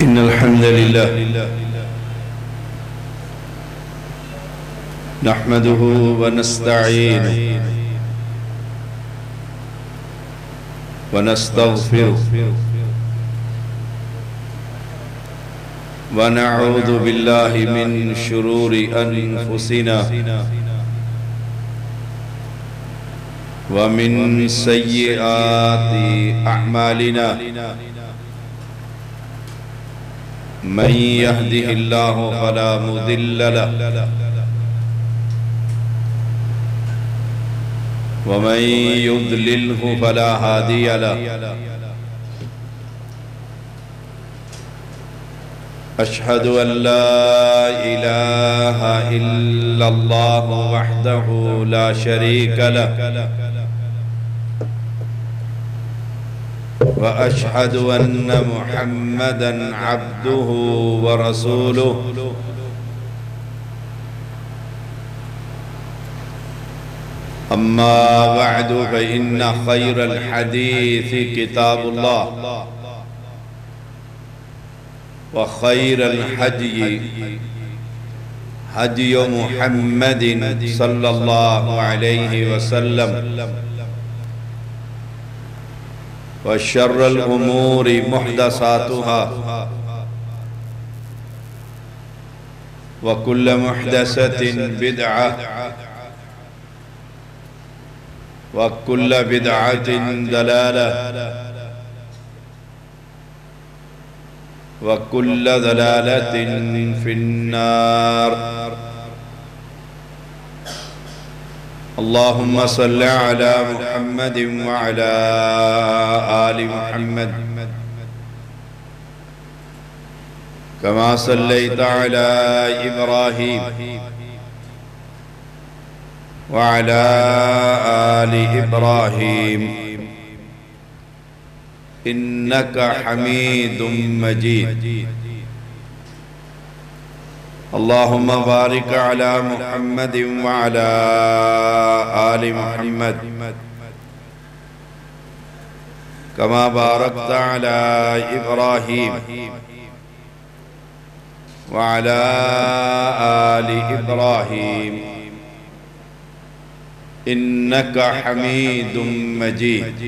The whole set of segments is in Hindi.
इन्नल हम्दुलिल्लाह नहमदुहु व नस्तईनुहु व नस्तगफिरुहु व नऊज़ु बिल्लाहि मिन शुरूरि अनफुसिना व मिन सय्यिआति अअमालिना मन यहदिहिल्लाहु फला मुदिल्ल लहु व मन युद्लिल्हु फला हादिय लहु। अशहदु अन ला इलाहा इल्लल्लाह वहदहु ला शरीक लहु व अशहदु अन्न मुहम्मदन अब्दुहु व रसूलुहु। अम्मा बअदु फ़इन्न खैरल हदीस किताबुल्लाह व खैरल हदी हदी मुहम्मदिन सल्लल्लाहु अलैहि वसल्लम व शर्रल उमूरि मुहदसातुहा व कुल्ल मुहदसतिन बिदअह व कुल्ल बिदअतिन दलालह व कुल्ल दलालतिन फिन्नार। अल्लाहुम्मा सल्लि अला मुहम्मदिन व अला आलि मुहम्मद कमा सल्लैता अला इब्राहीम व अला आलि इब्राहीम इन्नका हमीदुम मजीद। अल्लाहुम्मा बारिक अला मुहम्मदिन व अला आलि मुहम्मद कमा बारकता अला इब्राहीम व अला आलि इब्राहीम इन्नका हमीदुम मजीद।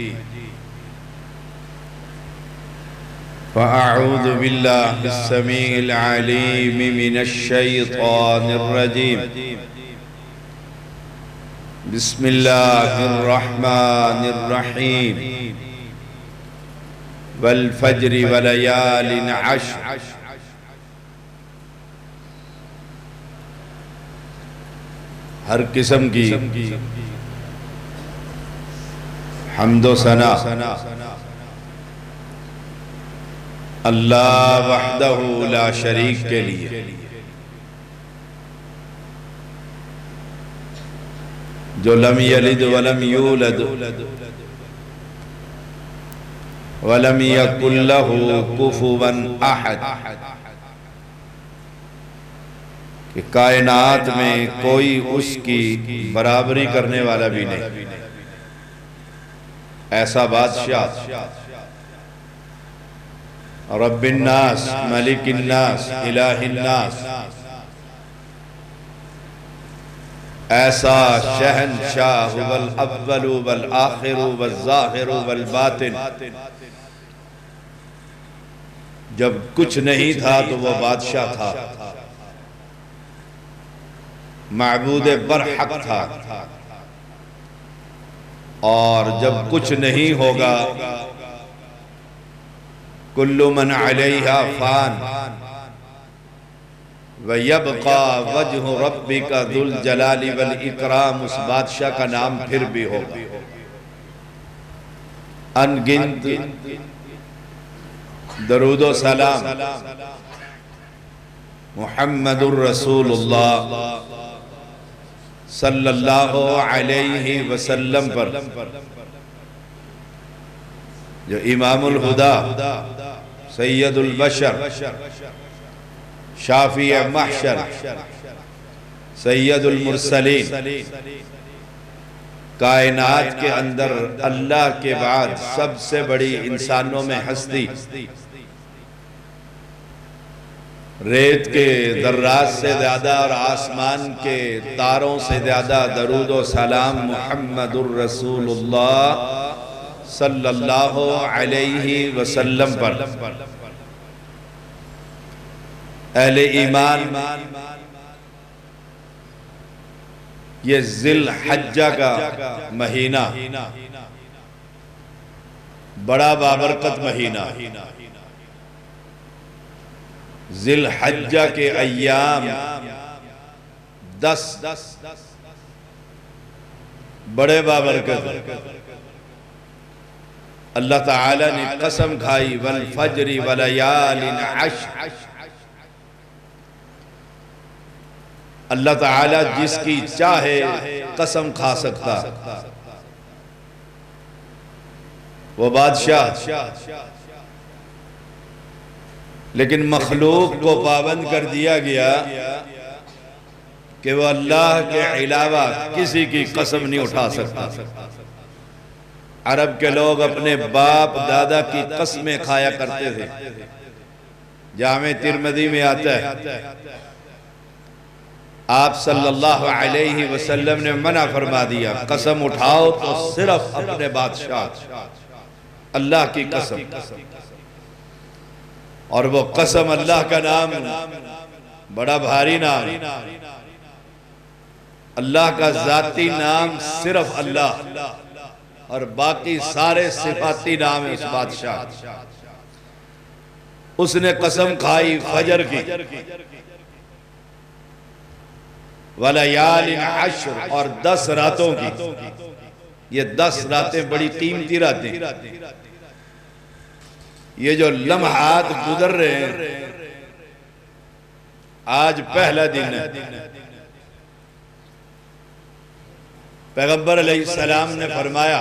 फ़अऊज़ु बिल्लाहि अस्समीइल अलीम मिनश शैतानिर रजीम। बिस्मिल्लाहिर रहमानिर रहीम। वल फज्रि व लयालिन अश्र। हर किस्म की हम्दो सना अल्लाह वहदहु ला शरीक के लिए, जो लम यलिद वलम यूलद वलम यकुल लहु कुफुवन अहद, कि कायनात में कोई उसकी बराबरी करने वाला भी नहीं। ऐसा बादशाह रब्बिन नास मलिकिन नास इलाहिन नास, ऐसा शहनशाह वल अव्वल वल आखिर वल ज़ाहिर वल बातिन, जब कुछ नहीं था तो वह बादशाह था, माबूद बरहक था, और जब कुछ नहीं होगा कुल्लु मन अलैहा फान व यबका वजहु रब्बिका दुल जलाली वल इकराम, उस बादशाह का नाम फिर भी होगा। अनगिनत दरूदो सलाम मुहम्मदुर रसूलुल्लाह सल्लल्लाहु अलैहि वसल्लम पर, जो इमामुल हुदा सैयदुल बशर शाफी महशर सैयदुल मुरसलीन, कायनात के अंदर अल्लाह के बाद सबसे बड़ी इंसानों में हस्ती रेत के दर्रात से ज्यादा और आसमान के तारों से ज्यादा दरूद व सलाम मुहम्मदुर रसूलुल्लाह सल्लल्लाहु अलैहि वसल्लम पर। अहले ईमान, ये जिल हज्जा का महीना बड़ा बाबरकत महीना। जिल हज्जा के अय्याम 10 बड़े बाबरकत। अल्लाह ताला ने कसम खाई वल फज्री वलयालिन अश्र। अल्लाह ताला जिसकी चाहे कसम खा सकता, वो बादशाह। लेकिन मखलूक को पाबंद कर दिया गया कि वो अल्लाह के अलावा किसी की कसम नहीं उठा सकता। अरब के लोग अपने बाप दादा की कसमें खाया करते थे। जामे तिरमिज़ी में आता है, आप सल्लल्लाहु अलैहि वसल्लम ने मना फरमा दिया, कसम उठाओ तो सिर्फ अपने बादशाह अल्लाह की कसम। और वो कसम अल्लाह का नाम बड़ा भारी नाम। अल्लाह का जाती नाम सिर्फ अल्लाह और बाकी सारे सिफाती नाम है उस बादशाह। उसने कसम खाई फजर की, वलयालिन अश्र, और 10 रातों की। ये 10 रातें बड़ी कीमती रातें। ये जो लम्हात गुजर रहे हैं, आज पहला दिन है। पैगंबर अलैहिस्सलाम ने फरमाया,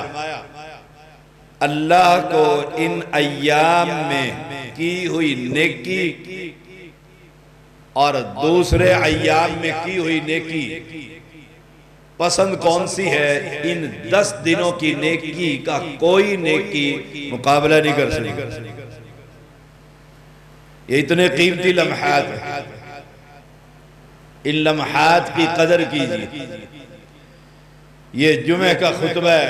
अल्लाह को इन अय्याम में की हुई नेकी और दूसरे अय्याम में की हुई नेकी पसंद कौन सी है? इन 10 दिनों की नेकी का कोई नेकी मुकाबला नहीं कर सकती। ये इतने कीमती लम्हात हैं, इन लम्हात की कदर कीजिए। ये जुमे का खुतबा है,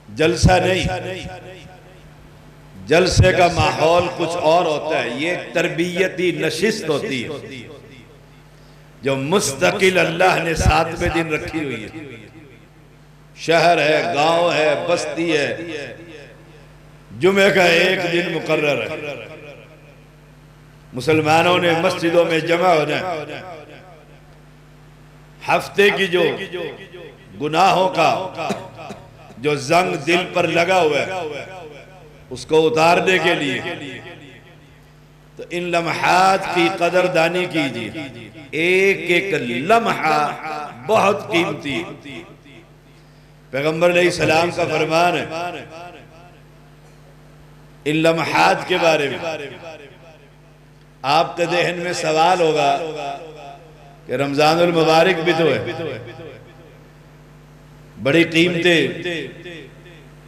जलसा नहीं। जलसे का माहौल कुछ और होता है, ये तरबियती नशिस्त होती है जो मुस्तकिल अल्लाह ने 7वें दिन रखी हुई है। शहर है, गांव है, बस्ती है, जुमे का एक दिन मुकर्रर है। मुसलमानों ने मस्जिदों में जमा होना। हफ्ते की जो गुनाहों का जो जंग दिल पर लगा हुआ है, उसको उतारने के लिए तो इन लम्हात की कदरदानी कीजिए। एक एक लम्हा बहुत कीमती है। पैगंबर अलैहिस्सलाम का फरमान है इन लम्हात के बारे में। आपके ज़हन में सवाल होगा कि रमजानुल मुबारक भी तो है, बड़ी कीमतें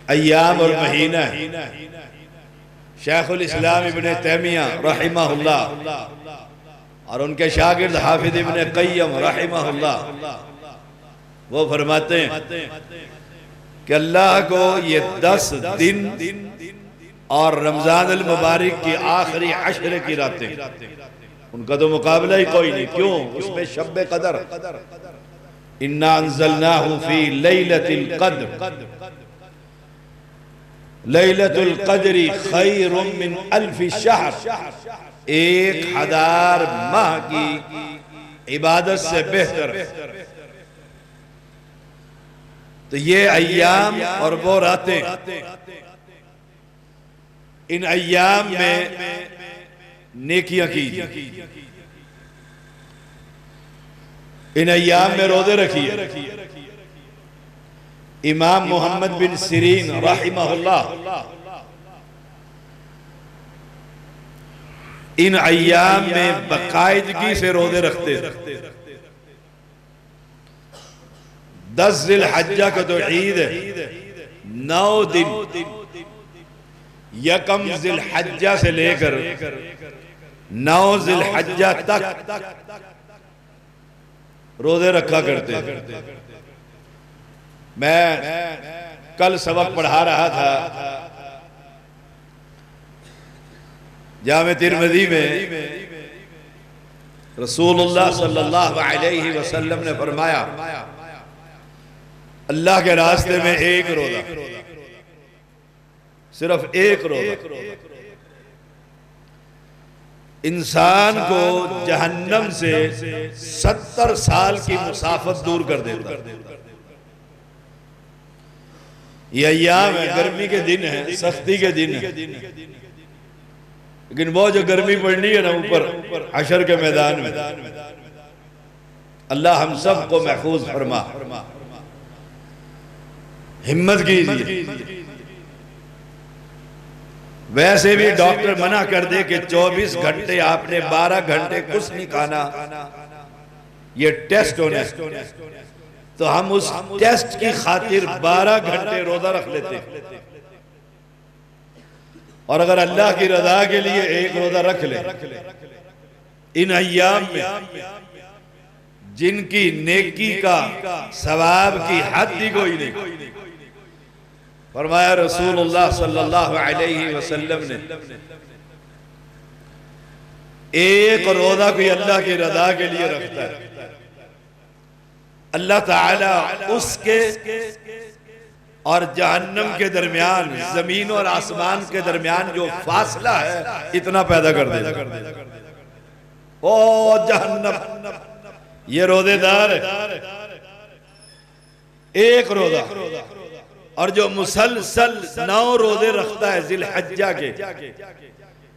अय्याम और महीना है। शेखुल इस्लाम इब्ने तैमिया रहमहुल्लाह और उनके शागिर्द हाफिज इब्ने क़य्यम रहमहुल्लाह वो फरमाते हैं कि अल्लाह को ये 10 दिन और रमजान अल मुबारक की आखिरी अशर की रातें, उनका तो मुकाबला ही कोई नहीं। क्यों? उसमें शब्बे कदर, इन्ना अंज़लनाहु फी लैलतिल क़द्र, लैलतुल क़द्री खैरुम मिन अल्फि शहर, 1000 माह की इबादत से बेहतर। तो ये अय्याम और वो रातें, इन अय्याम में नेकियां कीजिए, इन अय्याम में रोजे रखिए। इमाम मोहम्मद बिन सिरीन रहमहुल्लाह इन अय्याम में बाकायदगी से रोजे रखते। 10 जिल हज्जा का तो ईद है, 9 दिन यकम जिल हज्जा से लेकर 9 ज़िलहज्जा तक रोजे रखा करते। मैं कल सबक पढ़ा रहा था जामे तिरमिज़ी में, रसूलुल्लाह सल्लल्लाहु अलैहि वसल्लम ने फरमाया अल्लाह के रास्ते में एक रोजा, सिर्फ एक रोजा इंसान को जहन्नम से 70 साल की मुसाफत दूर कर देता। ये अय्याम है, गर्मी के दिन है, सख्ती के दिन है, लेकिन वो जो गर्मी पड़नी है ना ऊपर हशर के मैदान में, अल्लाह हम सब को महफूज फरमा। हिम्मत कीजिए। वैसे भी डॉक्टर मना कर दे कि 24 घंटे आपने 12 घंटे कुछ नहीं खाना, ये टेस्ट होने, तो हम उस टेस्ट की खातिर 12 घंटे रोजा रख लेते। और अगर अल्लाह की रजा के लिए एक रोजा रख ले इन अय्याम में, जिनकी नेकी का सवाब की हद ही कोई नहीं। फरमाया रसूलुल्लाह सल्लल्लाहु अलैहि वसल्लम ने, एक रोजा कोई अल्लाह की रजा के लिए रखता है, अल्लाह ताला उसके और जहन्नम के दरमियान, जमीन और आसमान के दरमियान जो फासला है इतना पैदा कर देता। ओ जहन्नम, ये रोजेदार है, एक रोजा, और जो मुसलसल 9 रोजे रखता है ज़िलहज्जा के,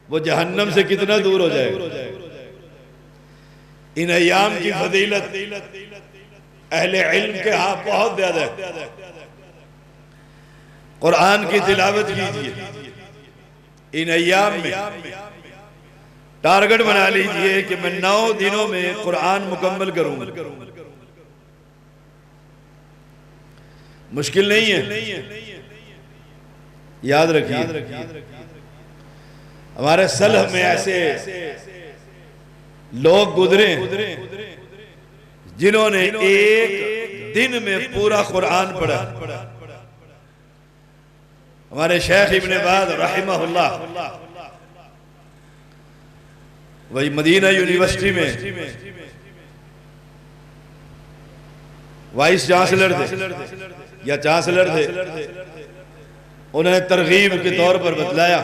वो जहन्नम से कितना दूर हो जाएगा। इन अय्याम की फजीलत अहले इल्म के यहाँ बहुत ज्यादा है। कुरान की तिलावत कीजिए इन अय्याम में, टारगेट बना लीजिए कि मैं 9 दिनों में कुरान मुकम्मल करूंगा। मुश्किल नहीं है, याद रखिए। हमारे सलह में ऐसे लोग गुजरे जिन्होंने एक दिन में पूरा कुरान पढ़ा। हमारे शेख इब्ने बाज़ रहमहुल्लाह, वही मदीना यूनिवर्सिटी में वाइस चांसलर थे या चांसलर थे, उन्हें तरगीब के तौर पर बतलाया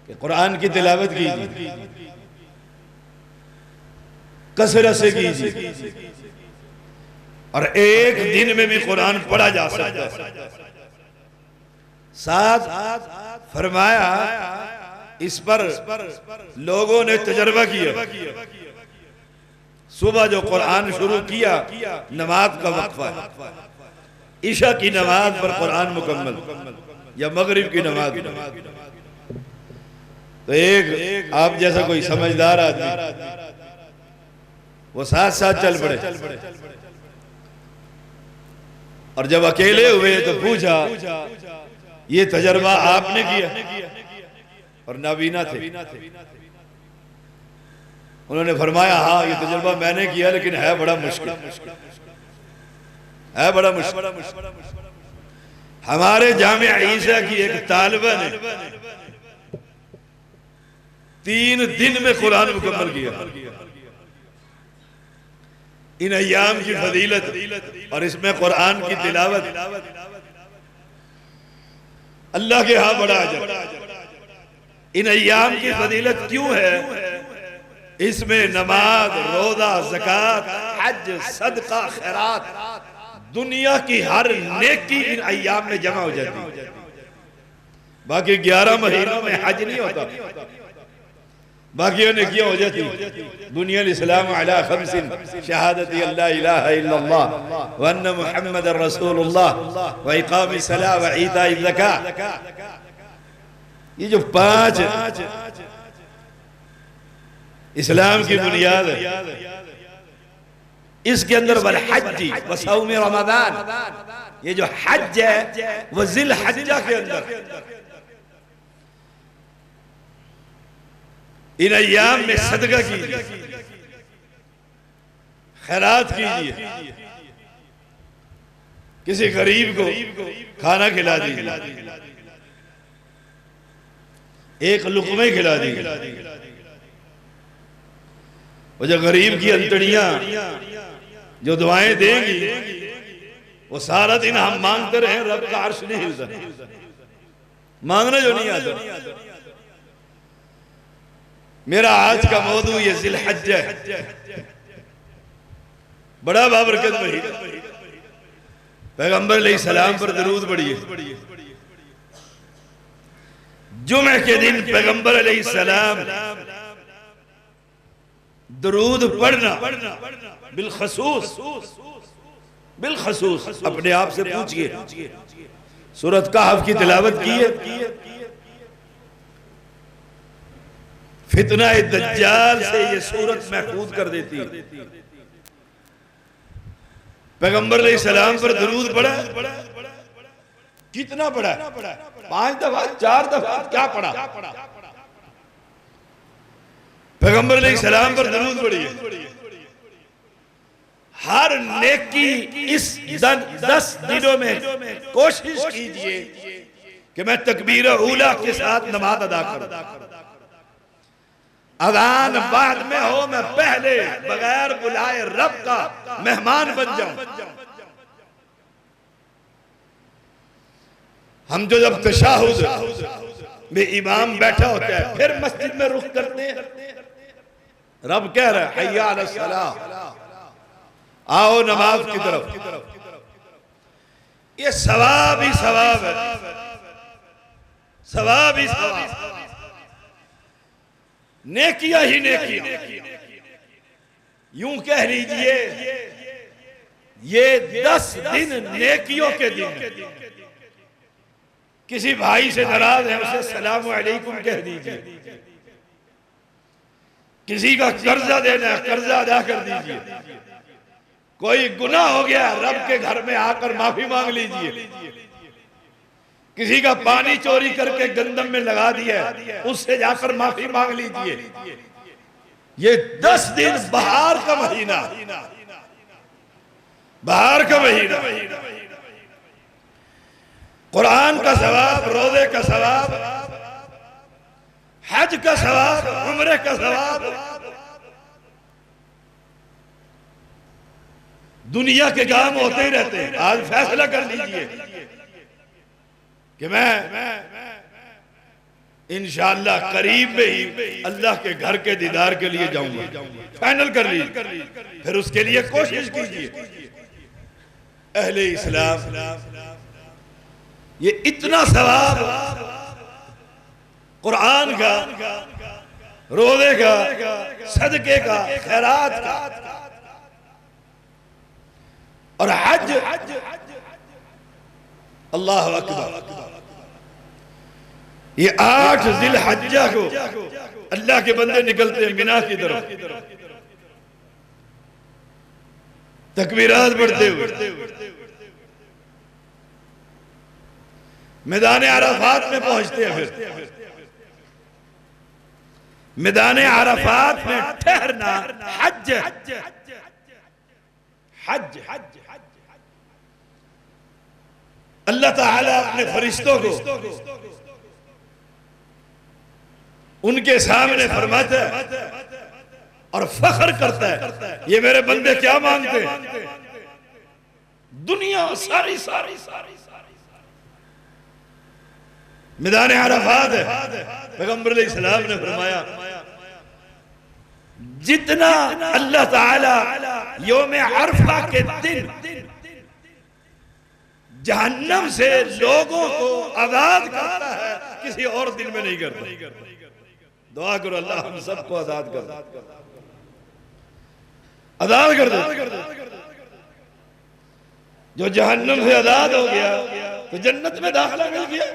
कि कुरान की तिलावत कीजिए, कसरत से कीजिए, और एक दिन में भी कुरान पढ़ा जा सकता है। साथ फरमाया इस पर लोगों ने तजर्बा किया। सुबह जो कुरान शुरू किया, नमाज का वक्फा है, ईशा की नमाज पर कुरान मुकम्मल या मगरिब की नमाज, तो एक आप जैसा कोई समझदार आदमी वो साथ साथ चल पड़े, और जब अकेले हुए तो पूछा ये तजर्बा आपने किया? और नाबीना थे। उन्होंने फरमाया हाँ ये तजर्बा मैंने किया, लेकिन है बड़ा मुश्किल, है बड़ा मुश्किल। हमारे जामिया ईसा की एक तालिबा ने 3 दिन में कुरान मुकम्मल किया। इन अय्याम की फजीलत और इसमें कुरान की तिलावत अल्लाह के यहाँ बड़ा अजर। इन अय्याम की फजीलत क्यों है? इसमें नमाज, रोजा, ज़कात, हज, सदका, खैरात, दुनिया की हर नेकी इन अय्याम में जमा हो जाती है। बाकी 11 महीनों में हज नहीं होता, बाकियों ने किया हो जाती। दुनिया इस्लाम अला खमसिन शहादती अल्ला इलाहा इल्लल्लाह व अन्ना मुहम्मदर रसूलुल्लाह व इकामी सलाह व ईताई ज़कात, ये जो 5 इस्लाम की बुनियाद है, इसके अंदर वल हज्जी व सौम रमज़ान, ये जो हज है वो ज़िलहज्जा के अंदर, इन अय्याम में सदका कीजिए, खैरात कीजिए, किसी गरीब को खाना खिला दीजिए, एक लुक़्मे खिला दीजिए। वो जो गरीब की अंतड़ियां जो दुआएं देंगी, वो सारा दिन हम मांगते रहे, रब का अर्श नहीं हिलता, मांगना जो नहीं आता। मेरा आज का मौजू ये ज़िलहज्ज है, बड़ा बाबरकत महीना। पैगंबर अलैहिस्सलाम पर दरूद पढ़िए। जुमे के दिन पैगंबर अलैहिस्सलाम दरूद पढ़ना बिलखसूस अपने आप से पूछिए। सूरत कहफ की तिलावत की है, फितना दज्जाल से ये सूरत महफूज कर देती है। पैगंबर अलैहिस्सलाम पर दरूद पढ़ा, कितना पढ़ा? 5 दफा 4 दफा, क्या पढ़ा? पैगंबर अलैहिस्सलाम पर दरूद पढ़िए। हर नेकी इस 10 दिनों में कोशिश कीजिए कि मैं तकबीर ऊला के साथ नमाज अदा करूं। अज़ान बाद में हो, मैं पहले बगैर बुलाए रब का मेहमान बन जाऊं। हम जो जब तशहुद में इमाम बैठा होता है, फिर मस्जिद में रुख करते हैं, रब कह रहा है हय्या अला सलाह, आओ नमाज की तरफ। ये सवाब ही सवाब है, सवाब ही सवाब, नेकियां ही नेकियां। यूं कह लीजिए ये 10 दिन नेकियों के दिन। किसी भाई से नाराज है, उसे सलाम अलैकुम कह दीजिए। किसी का कर्जा देना है, कर्जा अदा कर दीजिए। कोई गुनाह हो गया, रब के घर में आकर माफी मांग लीजिए। किसी का पानी चोरी करके गंदम में लगा दिया, उससे जाकर माफी मांग लीजिए। ये 10 दिन बहार का महीना, बहार का महीना, कुरान का सवाब, रोजे का सवाब, हज का सवाब, उम्रे का सवाब। दुनिया के काम होते ही रहते हैं। आज फैसला कर लीजिए कि मैं इंशाअल्लाह करीब में ही अल्लाह के घर के दीदार के लिए जाऊंगा। फाइनल कर लीजिए, फिर उसके लिए कोशिश कीजिए। अहले इस्लाम, ये इतना सवाब कुरान का, रोज़े का, सदके का, खैरात का और हज। अल्लाह अकबर। ये 8 ज़िलहज्जा को अल्लाह के बंदे निकलते हैं मिना की तरफ, तकबीरात पढ़ते हुए मैदान अराफात में पहुंचते हैं। फिर मैदान अराफात में ठहरना हज, हज। अल्लाह ताला अपने फरिश्तों को उनके सामने फरमाता है और फख्र करता है, ये मेरे बंदे क्या मांगते हैं? दुनिया सारी सारी सारी मैदान अराफात है। पैगंबर अलैहिस्सलाम ने फरमाया, जितना अल्लाह ताला यौम अरफा के दिन जहन्नम से लोगों को आजाद करता है, किसी और दिन में नहीं करता। दुआ करो अल्लाह हम सबको आजाद कर दे, आजाद कर दे। जो जहन्नम से आजाद हो गया तो जन्नत में दाखिला मिल गया।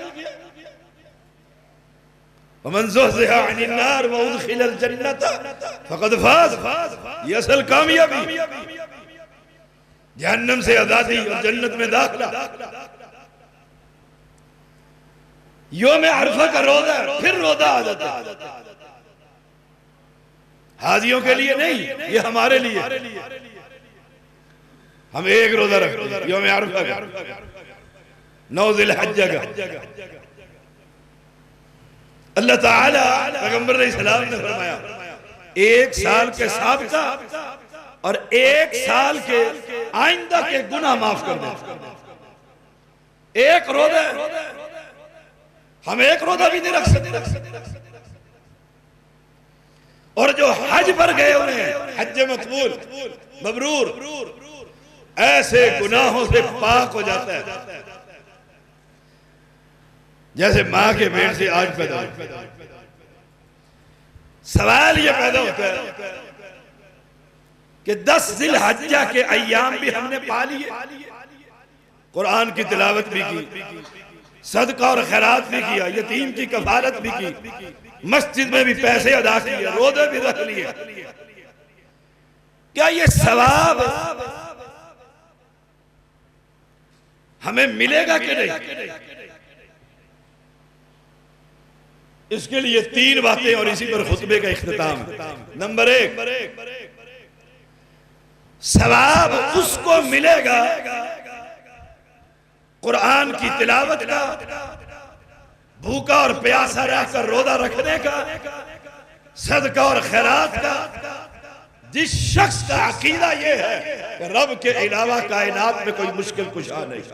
वमन ज़ुहज़िहा अनिन नार व उदखिलल जन्नत फ़क़द फ़ाज़। ये असल कामयाबी, जहन्नम से आजादी और जन्नत में दाखिला। यौम अरफा का रोजा, फिर रोजा आ जाता है। हाजियों के लिए नहीं, ये हमारे लिए। हम एक रोजा रखते हैं यौम अरफा का, 9 ज़िलहज्जा का। अल्लाह ताला पैगंबर अलैहिस्सलाम ने फरमाया, एक साल के साबिता और एक साल के आइंदा के गुनाह माफ कर देते। एक रोजा, हम एक रोजा भी नहीं रख सकते। और जो हज पर गए हुए हैं, हज मकबूल मबरूर, ऐसे गुनाहों से पाक हो जाता है जैसे मां के पेट से आज पैदा हुआ। सवाल यह पैदा होता है कि 10 ज़िलहज्जा के अय्याम भी हमने पा लिए, कुरान की तिलावत भी की, सदका और खैरात भी किया, यतीम की कफालत भी की, मस्जिद में भी पैसे अदा किए, रोजे भी रख लिए। क्या ये सवाब हमें मिलेगा कि नहीं? इसके लिए 3 बातें और इसी पर खुतबे का इख्तिताम। नंबर 1, सवाब उसको मिलेगा कुरान की तिलावत का, भूखा और प्यासा रहकर रोजा रखने का, सदका और खैरात का, जिस शख्स का अकीदा यह है कि रब के अलावा कायनात में कोई मुश्किल कुशा नहीं।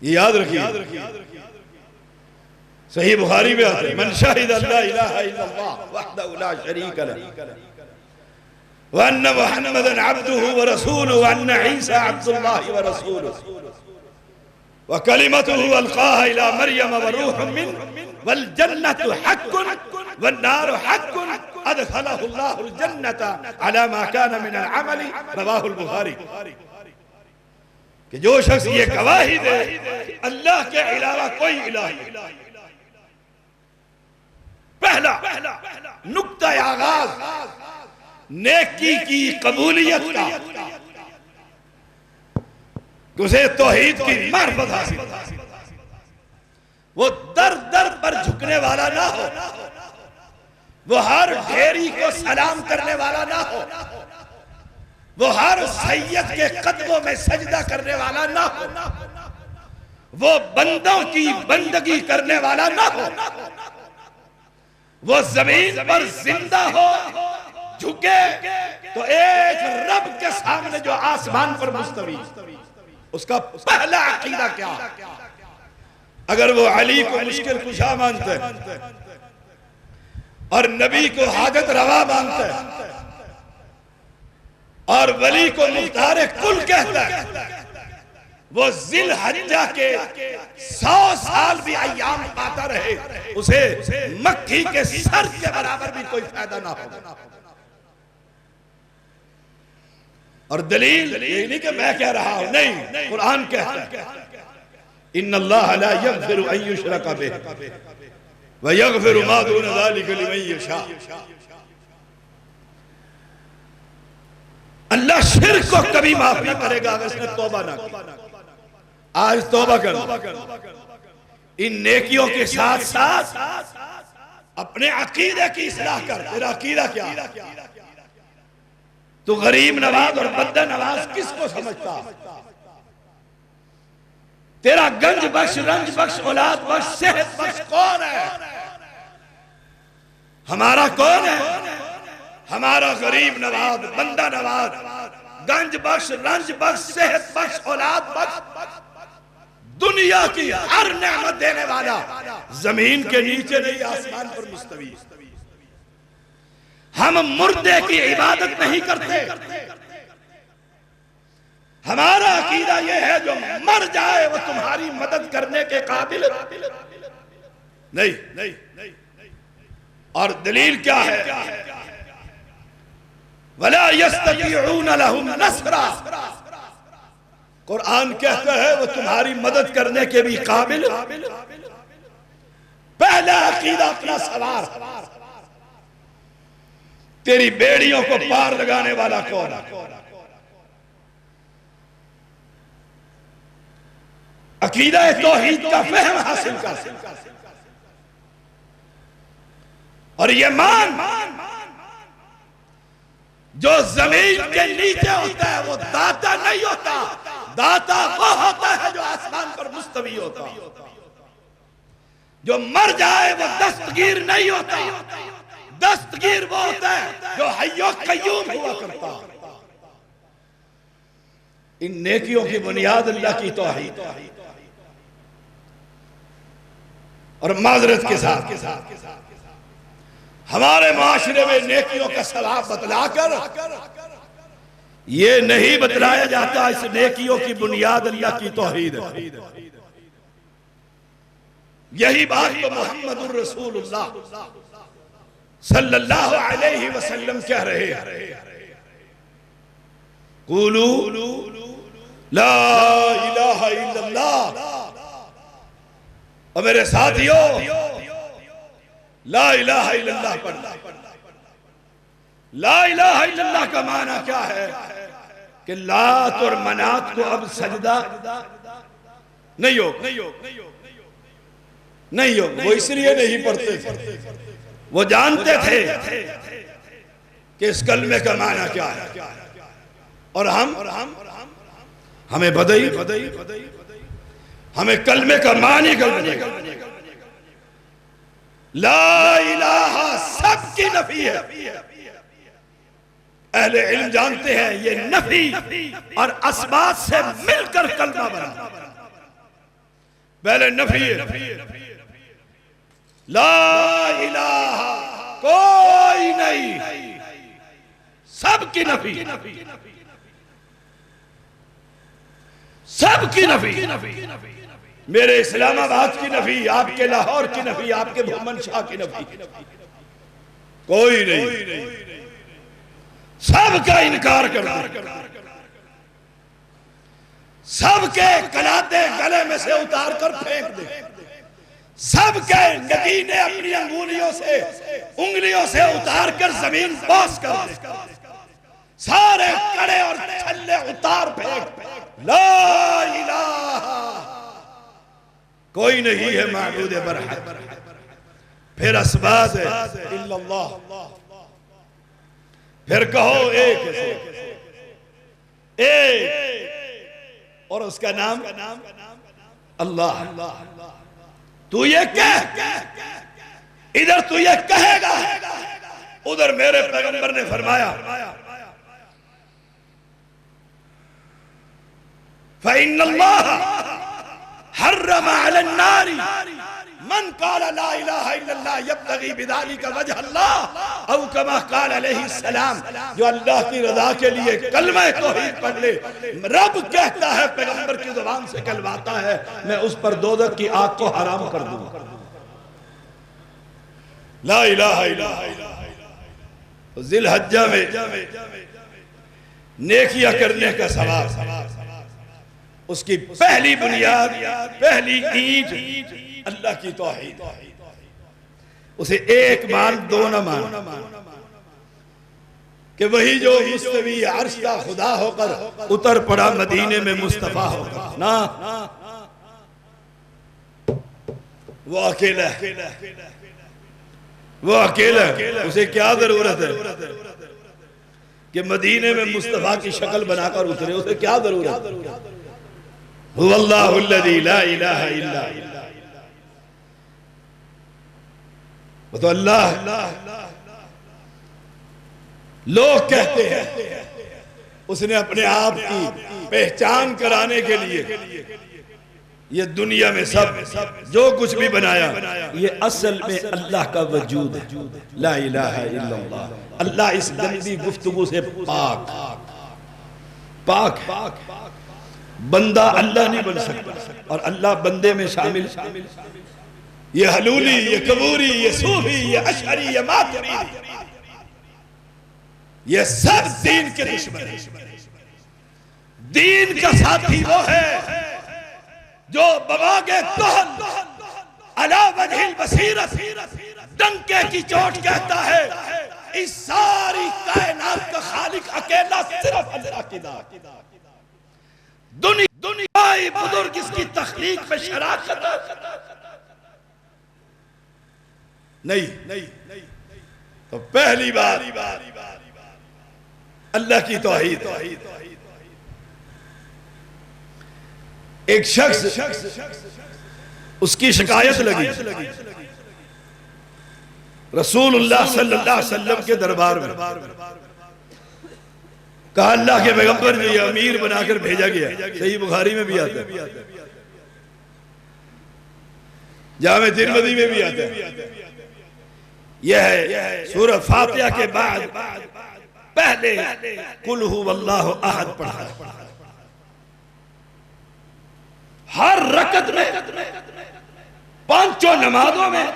ये याद रखिए, सही बुखारी में आता है, मन शाहिदा ला इलाहा इल्लल्लाह वहदहु ला शरीका लहु व अन्न मुहम्मदन अब्दुहु व रसूलुहु व अन्न ईसा अब्दुल्लाहि व रसूलुहु व कलिमतुहु अलकाहा इला मरियम व रूहुम मिन वल जन्नतु हक्कुन वन नारु हक्कुन अदखलहु अल्लाहुल जन्नता अला मा कान मिन अल अमली, रवाहुल बुखारी। कि जो शख्स ये गवाही दे अल्लाह के अलावा कोई इलाह नहीं। पहला नुक्ता आगाज नेकी की कबूलियत का, उसे तौहीद की मार्फत हासिल, वो दर दर पर झुकने वाला ना हो, वो हर ढेरी को सलाम करने वाला ना हो, वो हर सैयद के कदमों में सजदा करने वाला ना हो, वो बंदों की बंदगी करने वाला ना हो, वो जमीन पर जिंदा हो, झुके तो एक रब के सामने जो आसमान पर मुस्तवी, उसका पहला अकीदा क्या? अगर वो अली को मुश्किल कुशा मानते हैं और नबी को हाजत रवा मानते हैं और वली को मुख्तार कुल कहता है, वो ज़िलहज्जा के 100 साल भी अय्याम पाता रहे, उसे मक्खी के सर के बराबर भी कोई फायदा ना हो। और दलील ये नहीं कि मैं कह रहा हूं, नहीं, कुरान कहता है इन्नल्लाह ला यग़फ़िरु अन युश्रका बिही व यग़फ़िरु मा दून ज़ालिका लिमन यशा। अल्लाह शिर्क को कभी माफ नहीं करेगा अगर इसने तौबा ना की। आज तौबा कर, इन नेकियों के साथ साथ अपने अकीदे की इस्लाह कर। तेरा अकीदा क्या? तू गरीब नवाज और बद्दा नवाज किसको समझता? तेरा गंज बख्श, रंज बख्श, औलाद बख्श, सेहत बख्श कौन है? हमारा कौन है? हमारा गरीब नवाज, बंदा नवाज, गंज बख्श, रंज बख्श, सेहत बख्श, औलाद बख्श, दुनिया की हर नेमत देने वाला, जमीन के नीचे नहीं आसमान पर मुस्तवी। हम मुर्दे की इबादत नहीं करते। हमारा अकीदा यह है जो मर जाए वो तुम्हारी मदद करने के काबिल नहीं। और दलील क्या है? वला यस्ततीऊन लहुम नसरा, कुरान कहता है वो तुम्हारी मदद करने के भी काबिल। पहला अकीदा अपना सवार, तेरी बेड़ियों को पार लगाने वाला कौन है? अकीदा तौहीद का फहम हासिल कर और ये मान जो जमीन के नीचे होता है वो दाता नहीं होता, दाता वो होता है जो आसमान पर मुस्तवी होता। जो मर जाए वो दस्तगीर नहीं होता, दस्तगीर वो होता है जो हय्यो कय्यूम हुआ करता। इन नेकियों की बुनियाद अल्लाह की तौहीद और माजरत के साथ हमारे माशरे में नेकियों का सवाब बतलाकर ये नहीं बतलाया जाता इस नेकियों की बुनियाद अल्लाह की तौहीद है। यही बात तो मोहम्मदुर रसूलुल्लाह सल्लल्लाहु अलैहि वसल्लम कह रहे हैं, कुलू ला इलाहा इल्लल्लाह। और मेरे साथियों, ला इलाहा इल्लल्लाह पढ़ना। ला इलाहा इल्लल्लाह का माना क्या है कि लात और मनात को अब सजदा नहीं हो, नहीं हो। वो इसलिए नहीं पढ़ते थे, वो जानते थे कि इस कलमे का माना क्या है। और हमें बदई हमें कलमे का मानी कलमे ला इलाहा सबकी नफी है। अहले इल्म जानते हैं ये नफी और असबात से मिलकर कलमा बना। पहले नफी है, ला इलाहा कोई नहीं, सबकी नफी, सबकी नफी। मेरे इस्लामाबाद की नफी, आपके लाहौर की नफी, आपके भूमन शाह की नफी, कोई नहीं। सबका इनकार कर दो, सबके कलाते गले में से उतार कर फेंक दे, सबके नगीने अपनी उंगलियों से उतार कर जमीन बोस कर दे, सारे कड़े और छल्ले उतार फेंक। ला इलाहा कोई नहीं है माबूद बरहक। फिर असबात है इल्लल्लाह, फिर कहो एक और उसका नाम अल्लाह। तू ये कह, इधर तू ये कहेगा, उधर मेरे पैगंबर ने फरमाया फ़इन्नल्लाह हर्रम अलन नारी मन काला ला इलाहा इल्लल्लाह यब्तगी बिदालिका वजह अल्लाह औ कमा काल अलैहि सलाम। जो अल्लाह की रजा के लिए कलमा तौहीद पढ़ ले, रब कहता है पैगंबर की जुबान से कहलवाता है, मैं उस पर दोज़ख की आग को हराम कर दूंगा। ला इलाहा इल्लल्लाह। ज़िलहज्जा में नेकियां करने का सवाब, उसकी पहली बुनियाद, पहली ईंट अल्लाह की तौहीद। उसे एक मान दो न मान कि वही जो मुस्तवी अर्श का खुदा होकर उतर पड़ा मदीने में मुस्तफा होकर, ना वो अकेला है, वो अकेला है। उसे क्या जरूरत है कि मदीने में मुस्तफा की शक्ल बनाकर उतरे, उसे क्या जरूरत है। हुवल्लाहुल्लज़ी ला इलाहा इल्ला वो तो अल्लाह। लोग कहते हैं उसने अपने आप की पहचान कराने के लिए ये दुनिया में सब जो कुछ भी बनाया, ये असल में अल्लाह का वजूद है। ला इलाहा इल्लल्लाह। अल्लाह इस गंदी गुफ्तगू से पाक। बंदा अल्लाह नहीं बन सकता और अल्लाह बंदे में शामिल। ये हलूली, ये कबूरी, ये सूफी, ये अशअरी, ये मातुरीदी, ये सब दीन के दुश्मन है। दीन का साथी वो है जो बवागे तोहन अला वजहिल बसीरत डंके की चोट कहता है, इस सारी कायनात का खालिक अकेला सिर्फ अल्लाह की जात। दुनिया बुजुर्ग इसकी तख्लीक में शराकत नहीं। तो पहली बार अल्लाह की तौहीद। एक शख्स उसकी शिकायत लगी रसूलुल्लाह सल्लल्लाहु अलैहि वसल्लम के दरबार में। कहा अल्लाह के पैगंबर जो ये अमीर बनाकर भेजा गया, सही बुखारी में भी आता है, जामे तिरमिज़ी में भी आता है। यह है सूरह फातिहा के बाद पहले कुल हुवल्लाहु अहद पढ़ा। हर रकत में, पांचों नमाजों में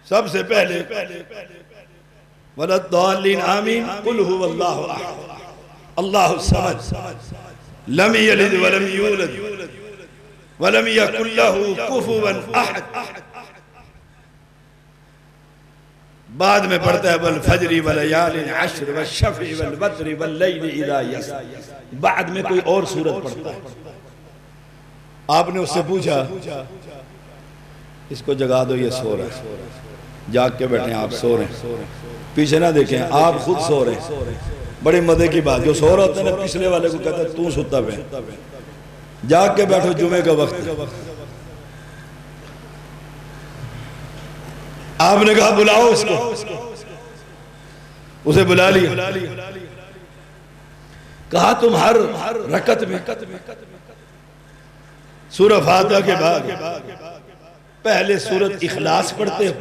सबसे पहले वलद्दालिन आमीन कुल हुवल्लाहु अहद अल्लाहु समद लम यलिद वलम यूलद वलम यकुल लहू कुफुवन अहद। बाद में पढ़ता है वल फजरी वल लयालिन अश्र वल शफ़ी वल वत्रि वल लैलि इज़ा यसर। बाद में कोई और सूरत पढ़ता है। आपने उससे पूछा इसको जगा दो, ये सो रहा है। जाग के बैठे आप सो रहे हैं, पीछे ना देखें, आप खुद सो रहे हैं। बड़े मजे की बात, जो सो रहा होता है ना पिछले वाले को कहता है तू सुता पे, जाग के बैठो, जुमे का वक्त। आपने कहा बुलाओ उसको, उसे बुला लिया। कहा तुम हर रकत में सूरह फातिहा के बाद पहले सूरत इखलास पढ़ते हो,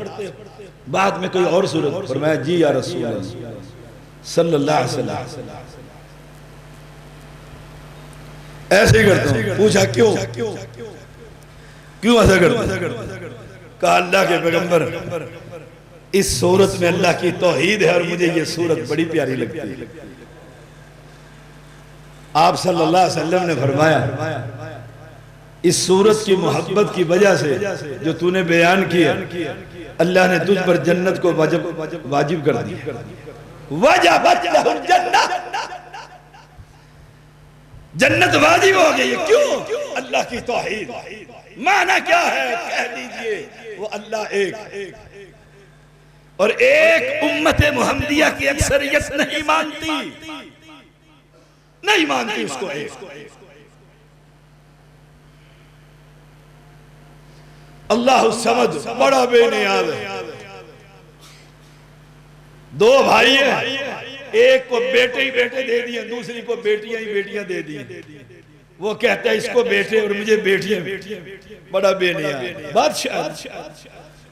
बाद में कोई और सूरत। फरमाया जी या रसूल अल्लाह सल्लल्लाहु अलैहि वसल्लम ऐसे ही करता हूं। पूछा क्यों ऐसा करते? कहा अल्लाह के पैगंबर इस सूरत में अल्लाह की तौहीद है और मुझे ये सूरत बड़ी प्यारी लगती है। आप सल्लल्लाहु अलैहि वसल्लम ने फरमाया इस सूरत की मोहब्बत की वजह से जो तूने बयान किया, अल्लाह ने तुझ पर जन्नत को वाजिब कर दी। वजबत लहुल जन्नह, जन्नत वाजिब हो गई। क्यों? अल्लाह की तौहीद। माना क्या है? कह दीजिए वो अल्लाह एक, और एक उम्मत मुहम्मदिया की अक्सरियत नहीं मानती उसको एक। अल्लाह समद बड़ा बेनियाज है। दो भाई हैं, एक को बेटे ही बेटे दे दिए, दूसरी को बेटियां ही बेटियां दे दी। वो कहता है इसको बेटे और मुझे बेटियां। बड़ा बेनियाज बादशाह।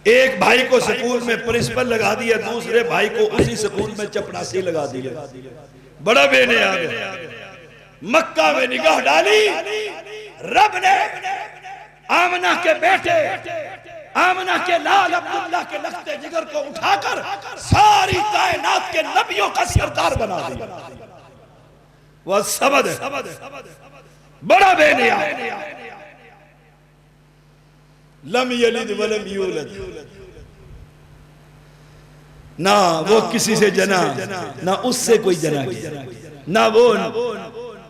एक भाई को स्कूल में प्रिंसिपल लगा दिया, दूसरे भाई को उसी स्कूल में चपरासी लगा दिया। बड़ा बेनियाज है। मक्का में निगाह डाली, रब ने आमना के बेटे, आमना के लाल अब्दुल्ला के लख्ते जिगर को उठाकर सारी कायनात के नबियों का सरदार बना दिया। वह सबद है, बड़ा बेनियाज। लम यलिद वलम यूलद, ना वो किसी से जना, ना उससे कोई जना किया, ना वो